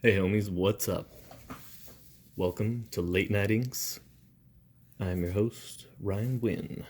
Hey homies, what's up? Welcome to Late Night INKS. I'm your host, Ryan Wynn.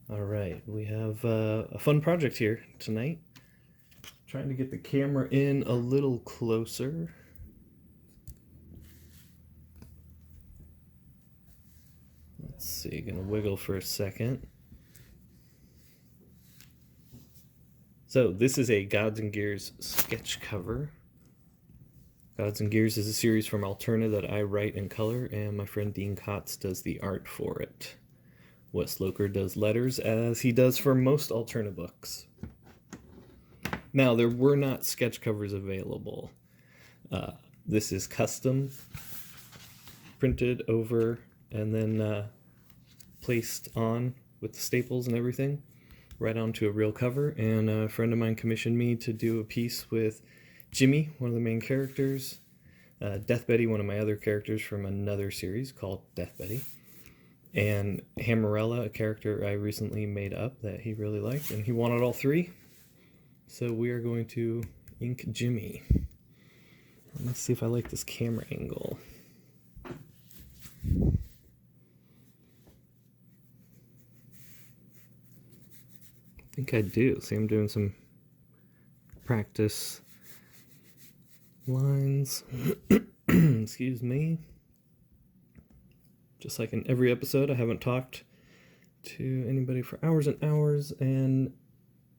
Alright, we have a fun project here tonight. Trying to get the camera in a little closer. Let's see, gonna wiggle for a second. So this is a Gods and Gears sketch cover. Gods and Gears is a series from Alterna that I write and color, and my friend Dean Kotz does the art for it. Wes Loker does letters, as he does for most Alterna books. Now, there were not sketch covers available. This is custom, printed over, and then placed on with the staples and everything, right onto a real cover. And a friend of mine commissioned me to do a piece with Jimmy, one of the main characters, Death Betty, one of my other characters from another series called Death Betty, and Hammerella, a character I recently made up that he really liked, and he wanted all three. So we are going to ink Jimmy. Let me see if I like this camera angle. I think I do. See, I'm doing some practice lines. Excuse me. Just like in every episode, I haven't talked to anybody for hours and hours, and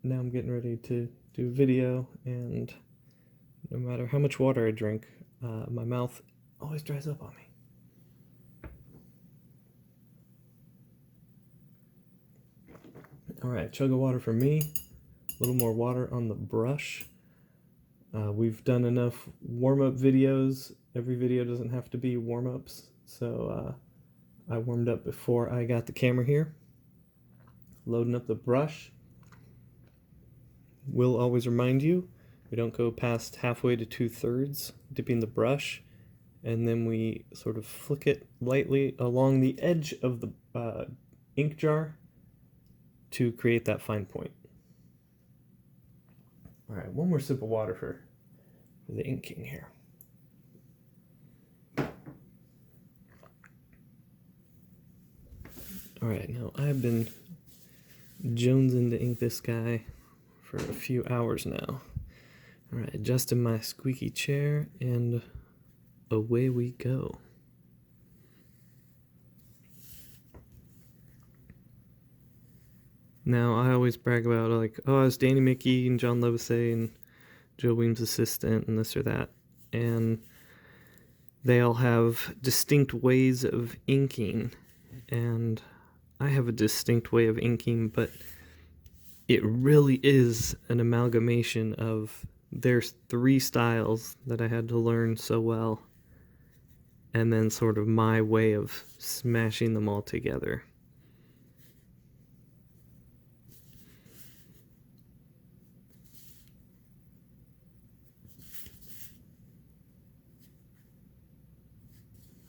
now I'm getting ready to do a video, and no matter how much water I drink, my mouth always dries up on me. Alright, chug of water for me, a little more water on the brush. We've done enough warm-up videos. Every video doesn't have to be warm-ups, so I warmed up before I got the camera here. Loading up the brush. Will always remind you, we don't go past halfway to 2/3, dipping the brush, and then we sort of flick it lightly along the edge of the ink jar to create that fine point. Alright, one more sip of water for the inking here. Alright, now I've been jonesing to ink this guy for a few hours now. Alright, adjusting my squeaky chair, and away we go. Now, I always brag about, like, oh, I was Danny Mickey and John Levesey and Joe Weems' assistant and this or that. And they all have distinct ways of inking. And I have a distinct way of inking, but it really is an amalgamation of there's three styles that I had to learn so well, and then sort of my way of smashing them all together.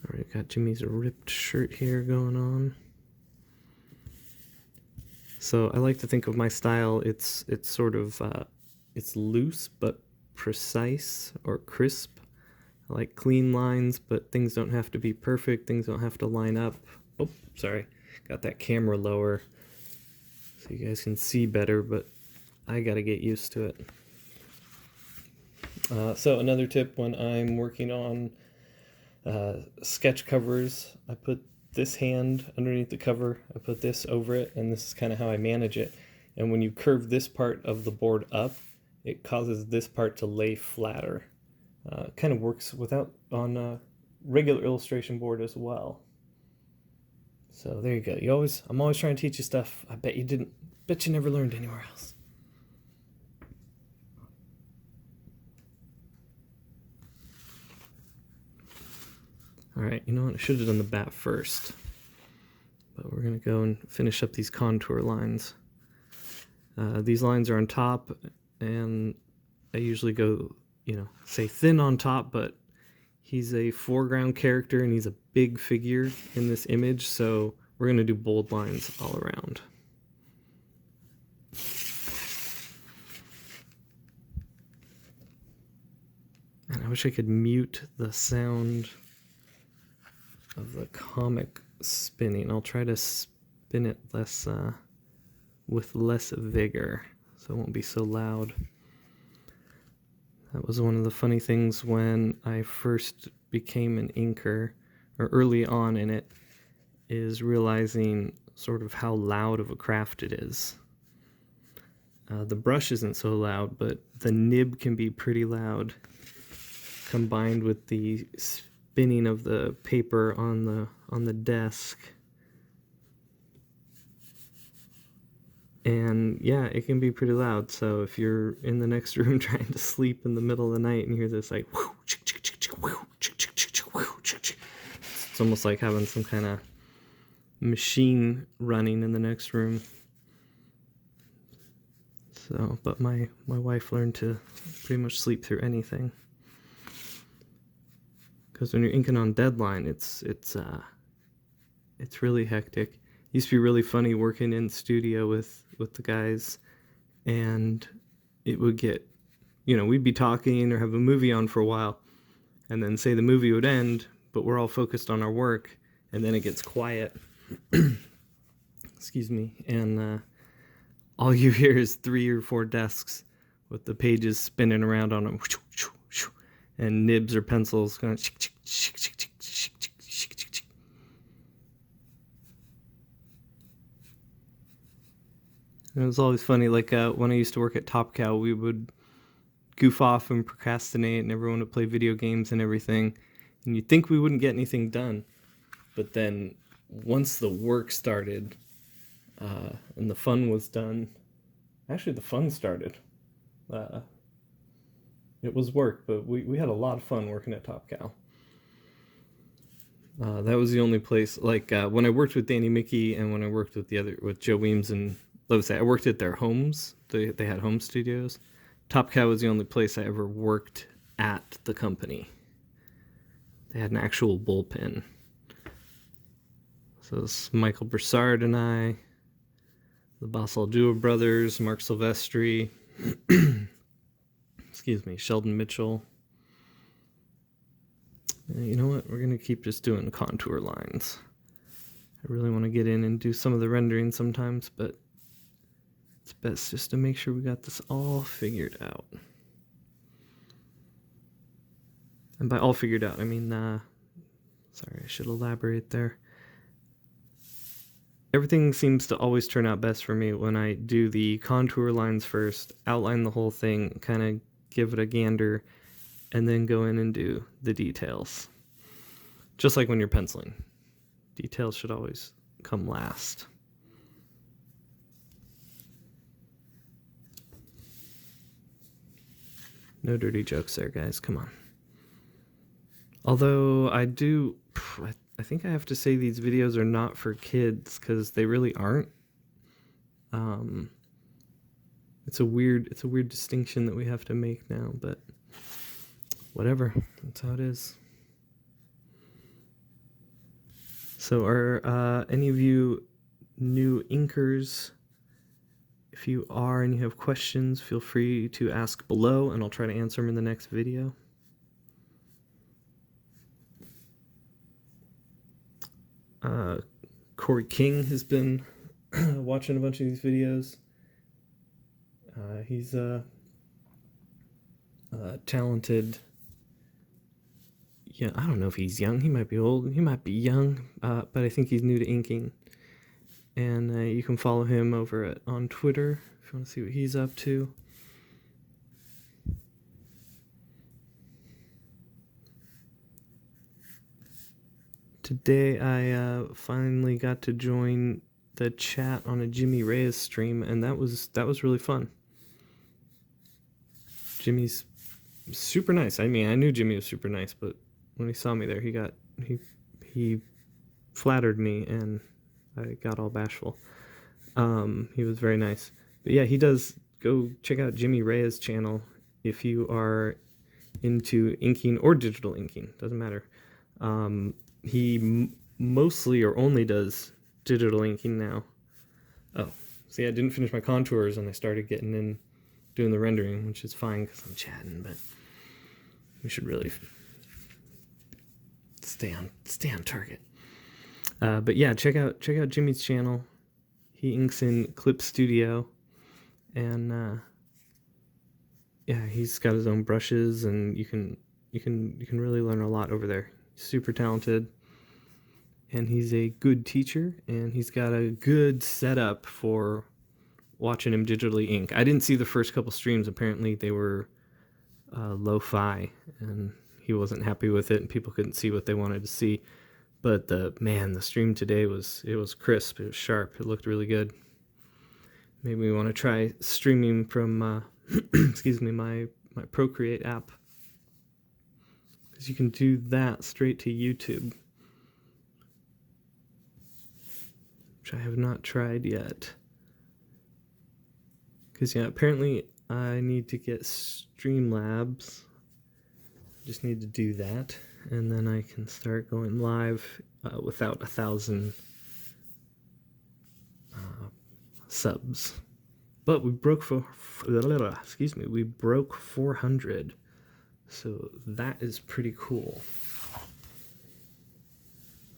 Alright, got Jimmy's ripped shirt here going on. So I like to think of my style, it's sort of, it's loose but precise or crisp. I like clean lines, but things don't have to be perfect, things don't have to line up. Oh, sorry, got that camera lower so you guys can see better, but I gotta get used to it. So another tip when I'm working on sketch covers, I put this hand underneath the cover, I put this over it, and this is kind of how I manage it. And when you curve this part of the board up, it causes this part to lay flatter. Kind of works without on a regular illustration board as well. So there you go. I'm always trying to teach you stuff I bet you never learned anywhere else. Alright, you know what? I should have done the bat first. But we're going to go and finish up these contour lines. These lines are on top, and I usually go, say thin on top, but he's a foreground character and he's a big figure in this image, so we're going to do bold lines all around. And I wish I could mute the sound of the comic spinning. I'll try to spin it less, with less vigor, so it won't be so loud. That was one of the funny things when I first became an inker, or early on in it, is realizing sort of how loud of a craft it is. The brush isn't so loud, but the nib can be pretty loud, combined with the spinning of the paper on the desk. And yeah, it can be pretty loud. So if you're in the next room trying to sleep in the middle of the night and you hear this like, it's almost like having some kind of machine running in the next room. So, but my wife learned to pretty much sleep through anything. Because when you're inking on deadline, it's really hectic. It used to be really funny working in studio with the guys, and it would get, we'd be talking or have a movie on for a while, and then say the movie would end, but we're all focused on our work, and then it gets quiet. Excuse me. And all you hear is 3 or 4 desks with the pages spinning around on them, and nibs or pencils going. It was always funny, like when I used to work at Top Cow, we would goof off and procrastinate, and everyone would play video games and everything, and you'd think we wouldn't get anything done. But then once the work started and the fun was done, actually the fun started. It was work, but we had a lot of fun working at Top Cow. That was the only place, like when I worked with Danny Mickey and when I worked with Joe Weems and I worked at their homes. They had home studios. Top Cow was the only place I ever worked at the company. They had an actual bullpen. So it's Michael Broussard and I, the Basaldua brothers, Mark Silvestri, excuse me, Sheldon Mitchell. And you know what? We're going to keep just doing contour lines. I really want to get in and do some of the rendering sometimes, but it's best just to make sure we got this all figured out. And by all figured out, I mean, sorry, I should elaborate there. Everything seems to always turn out best for me when I do the contour lines first, outline the whole thing, kind of give it a gander, and then go in and do the details. Just like when you're penciling. Details should always come last. No dirty jokes there, guys. Come on. Although I think I have to say these videos are not for kids, because they really aren't. It's a weird distinction that we have to make now, but whatever. That's how it is. So are any of you new inkers? If you are and you have questions, feel free to ask below, and I'll try to answer them in the next video. Corey King has been watching a bunch of these videos. He's a talented. Yeah, I don't know if he's young. He might be old. He might be young, but I think he's new to inking. And you can follow him over on Twitter if you want to see what he's up to. Today I finally got to join the chat on a Jimmy Reyes stream, and that was really fun. Jimmy's super nice. I mean, I knew Jimmy was super nice, but when he saw me there, he flattered me, and I got all bashful. He was very nice. But yeah, he does. Go check out Jimmy Reyes' channel if you are into inking or digital inking. Doesn't matter. He mostly or only does digital inking now. Oh, see, I didn't finish my contours, and I started getting in doing the rendering, which is fine because I'm chatting, but We should really stay on target. But yeah, check out Jimmy's channel. He inks in Clip Studio, and yeah, he's got his own brushes, and you can really learn a lot over there. He's super talented, and he's a good teacher, and he's got a good setup for watching him digitally ink. I didn't see the first couple streams. Apparently they were lo-fi, and he wasn't happy with it, and people couldn't see what they wanted to see. But the stream today was crisp, it was sharp, it looked really good. Maybe we want to try streaming from excuse me, my Procreate app, because you can do that straight to YouTube, which I have not tried yet. Because yeah, apparently I need to get Streamlabs. Just need to do that, and then I can start going live without 1,000 subs. But we broke we broke 400, so that is pretty cool.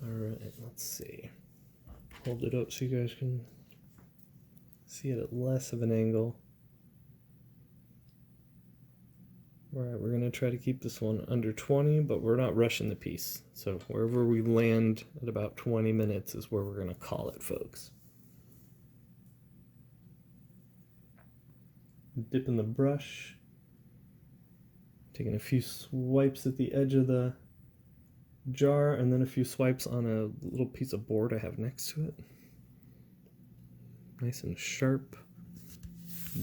All right, let's see. Hold it up so you guys can see it at less of an angle. Alright, we're going to try to keep this one under 20, but we're not rushing the piece. So wherever we land at about 20 minutes is where we're going to call it, folks. Dipping the brush, taking a few swipes at the edge of the jar, and then a few swipes on a little piece of board I have next to it. Nice and sharp.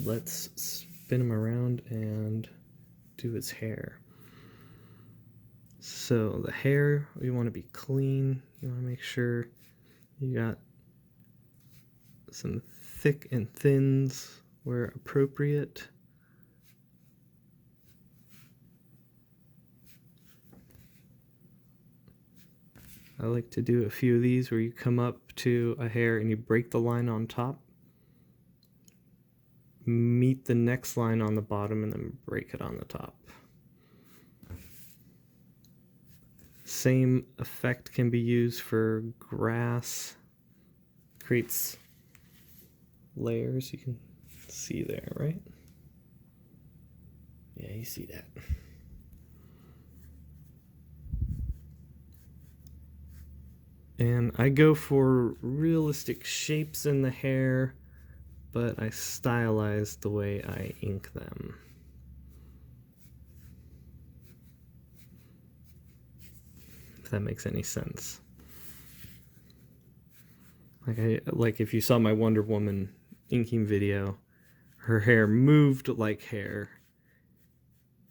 Let's spin him around and do his hair. So the hair, you want to be clean. You want to make sure you got some thick and thins where appropriate. I like to do a few of these where you come up to a hair and you break the line on top, meet the next line on the bottom, and then break it on the top. Same effect can be used for grass. Creates layers, you can see there, right? Yeah, you see that. And I go for realistic shapes in the hair, but I stylize the way I ink them. If that makes any sense. Like if you saw my Wonder Woman inking video, her hair moved like hair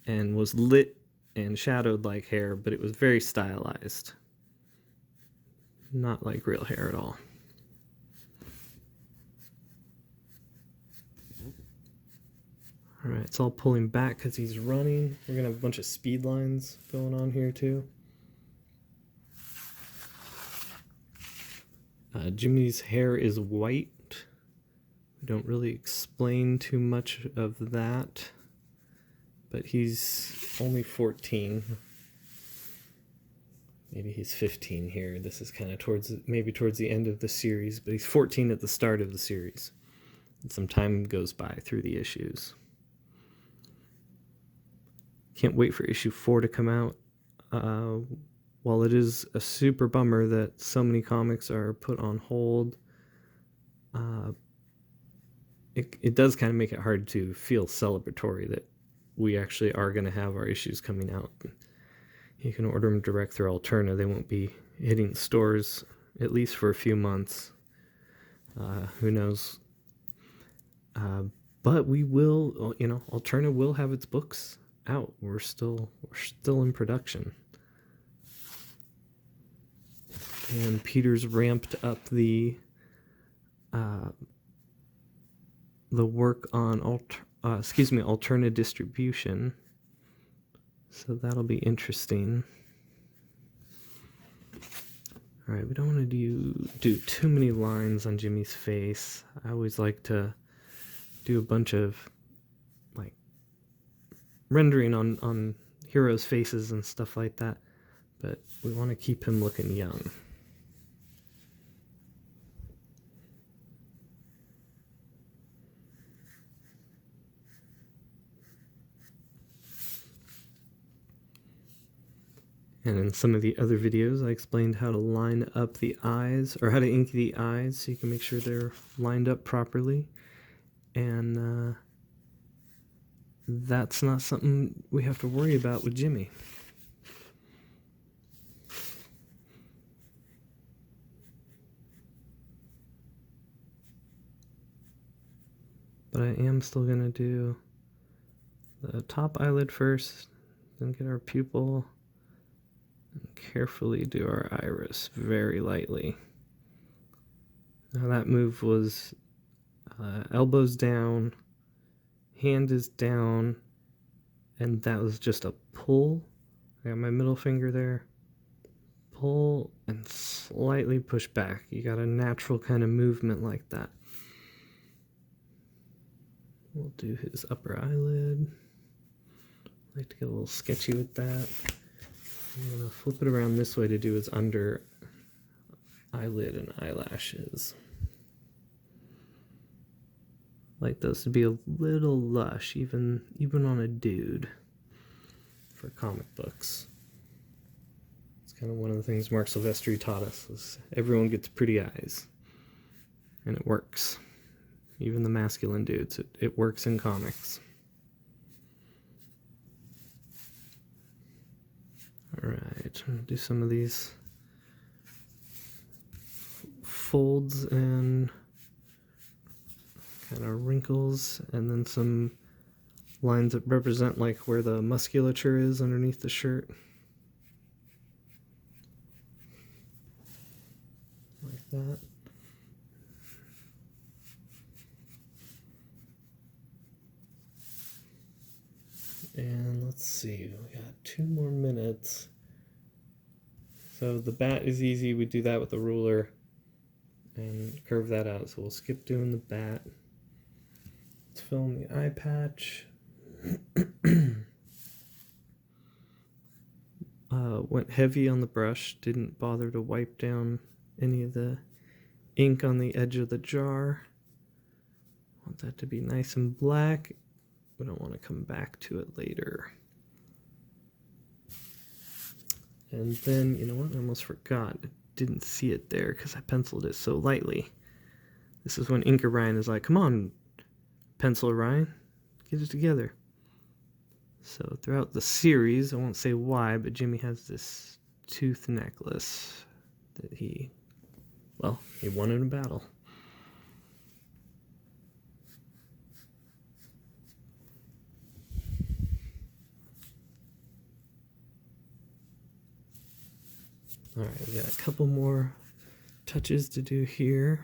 and was lit and shadowed like hair, but it was very stylized. Not like real hair at all. Alright, it's all pulling back because he's running. We're going to have a bunch of speed lines going on here too. Jimmy's hair is white. We don't really explain too much of that, but he's only 14. Maybe he's 15 here. This is kind of maybe towards the end of the series, but he's 14 at the start of the series. And some time goes by through the issues. Can't wait for issue 4 to come out. While it is a super bummer that so many comics are put on hold, it does kind of make it hard to feel celebratory that we actually are going to have our issues coming out. You can order them direct through Alterna. They won't be hitting stores at least for a few months. Who knows? But we will, Alterna will have its books out. We're still in production. And Peter's ramped up the work on Alterna distribution, so that'll be interesting. All right, we don't want to do too many lines on Jimmy's face. I always like to do a bunch of like rendering on heroes' faces and stuff like that, but we want to keep him looking young. And in some of the other videos, I explained how to line up the eyes, or how to ink the eyes so you can make sure they're lined up properly. And that's not something we have to worry about with Jimmy. But I am still going to do the top eyelid first, then get our pupil, and carefully do our iris very lightly. Now that move was elbows down, hand is down, and that was just a pull. I got my middle finger there, pull and slightly push back. You got a natural kind of movement like that. We'll do his upper eyelid. I like to get a little sketchy with that. I'm going to flip it around this way to do his under eyelid and eyelashes. Like those to be a little lush, even on a dude, for comic books. It's kind of one of the things Mark Silvestri taught us, is everyone gets pretty eyes. And it works. Even the masculine dudes, it works in comics. Alright, I'm going to do some of these folds and kind of wrinkles, and then some lines that represent like where the musculature is underneath the shirt. Like that. And let's see, we got 2 more minutes. So the bat is easy, we do that with the ruler and curve that out. So we'll skip doing the bat. Let's fill in the eye patch. Went heavy on the brush, didn't bother to wipe down any of the ink on the edge of the jar. Want that to be nice and black. We don't want to come back to it later. And then, you know what, I almost forgot. I didn't see it there because I penciled it so lightly. This is when Inker Ryan is like, come on, Pencil Ryan, get it together. So throughout the series, I won't say why, but Jimmy has this tooth necklace that he won in a battle. Alright, we got a couple more touches to do here.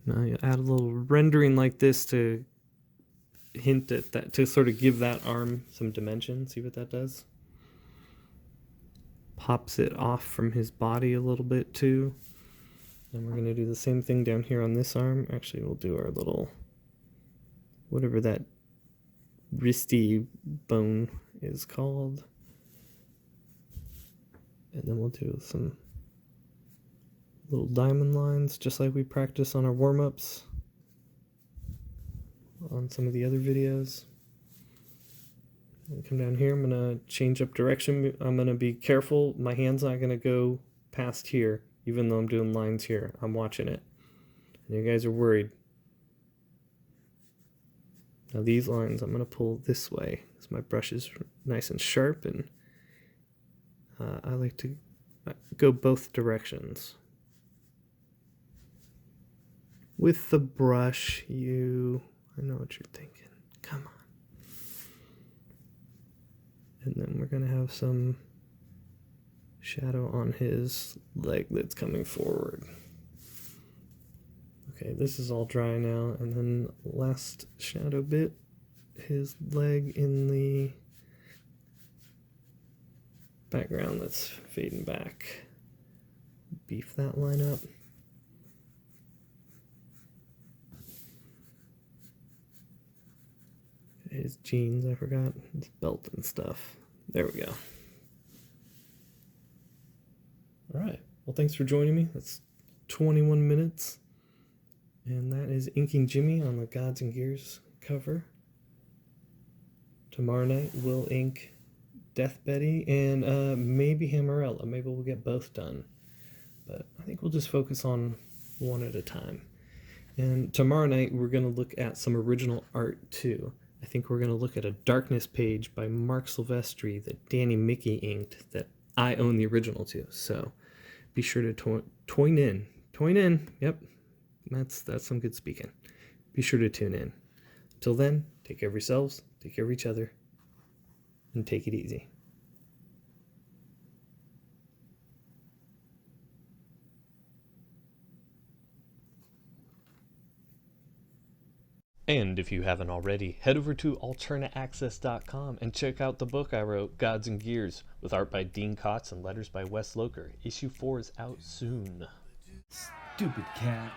Now you add a little rendering like this to hint at that, to sort of give that arm some dimension. See what that does? Pops it off from his body a little bit too. And we're going to do the same thing down here on this arm. Actually, we'll do our little, whatever that wristy bone is called. And then we'll do some little diamond lines, just like we practice on our warm-ups on some of the other videos. Come down here, I'm going to change up direction. I'm going to be careful. My hand's not going to go past here, even though I'm doing lines here. I'm watching it. And you guys are worried. Now these lines I'm going to pull this way, because my brush is nice and sharp, and I like to go both directions. With the brush, I know what you're thinking. Come on. And then we're going to have some shadow on his leg that's coming forward. Okay, this is all dry now. And then last shadow bit, his leg in the background that's fading back. Beef that line up. his jeans, I forgot his belt and stuff. There we go. All right. Well, thanks for joining me. That's 21 minutes. And that is Inking Jimmy on the Gods and Gears cover. Tomorrow night we'll ink Death Betty and maybe Hammerella. Maybe we'll get both done. But I think we'll just focus on one at a time. And tomorrow night we're going to look at some original art too. I think we're going to look at a Darkness page by Mark Silvestri that Danny Mickey inked that I own the original to. So be sure to tune in. Tune in. Yep. That's some good speaking. Be sure to tune in. Till then, take care of yourselves, take care of each other, and take it easy. And if you haven't already, head over to alternaaccess.com and check out the book I wrote, Gods and Gears, with art by Dean Kotz and letters by Wes Loker. Issue 4 is out soon. Stupid cat.